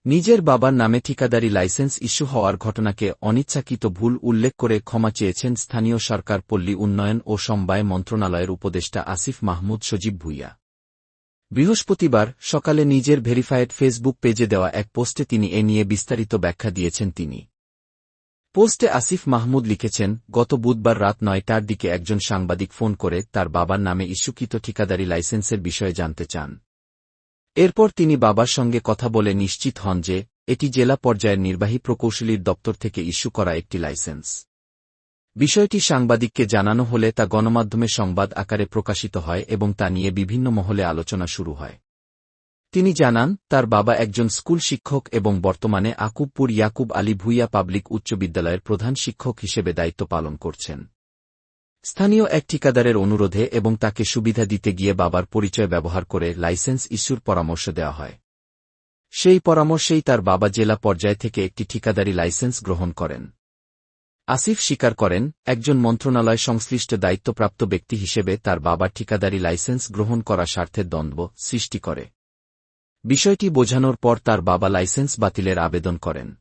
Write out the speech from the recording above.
নিজের বাবার নামে ঠিকাদারি লাইসেন্স ইস্যু হওয়ার ঘটনাকে অনিচ্ছাকৃত ভুল উল্লেখ করে ক্ষমা চেয়েছেন স্থানীয় সরকার পল্লী উন্নয়ন ও সমবায় মন্ত্রণালয়ের উপদেষ্টা আসিফ মাহমুদ সজীব ভুঁইয়া। বৃহস্পতিবার সকালে নিজের ভেরিফায়েড ফেসবুক পেজে দেওয়া এক পোস্টে তিনি এ নিয়ে বিস্তারিত ব্যাখ্যা দিয়েছেন। তিনি পোস্টে আসিফ মাহমুদ লিখেছেন, গত বুধবার রাত ৯টার দিকে একজন সাংবাদিক ফোন করে তার বাবার নামে ইস্যুকৃত ঠিকাদারি লাইসেন্সের বিষয়ে জানতে চান। এরপর তিনি বাবার সঙ্গে কথা বলে নিশ্চিত হন যে এটি জেলা পর্যায়ের নির্বাহী প্রকৌশলীর দপ্তর থেকে ইস্যু করা একটি লাইসেন্স। বিষয়টি সাংবাদিককে জানানো হলে তা গণমাধ্যমে সংবাদ আকারে প্রকাশিত হয় এবং তা নিয়ে বিভিন্ন মহলে আলোচনা শুরু হয়। তিনি জানান, তার বাবা একজন স্কুল শিক্ষক এবং বর্তমানে আকুবপুর ইয়াকুব আলী ভুঁইয়া পাবলিক উচ্চ বিদ্যালয়ের প্রধান শিক্ষক হিসেবে দায়িত্ব পালন করছেন। স্থানীয় এক ঠিকাদারের অনুরোধে এবং তাকে সুবিধা দিতে গিয়ে বাবার পরিচয় ব্যবহার করে লাইসেন্স ইস্যুর পরামর্শ দেওয়া হয়। সেই পরামর্শেই তার বাবা জেলা পর্যায় থেকে একটি ঠিকাদারি লাইসেন্স গ্রহণ করেন। আসিফ স্বীকার করেন, একজন মন্ত্রণালয় সংশ্লিষ্ট দায়িত্বপ্রাপ্ত ব্যক্তি হিসেবে তার বাবার ঠিকাদারি লাইসেন্স গ্রহণ করা স্বার্থের দ্বন্দ্ব সৃষ্টি করে। বিষয়টি বোঝানোর পর তার বাবা লাইসেন্স বাতিলের আবেদন করেন।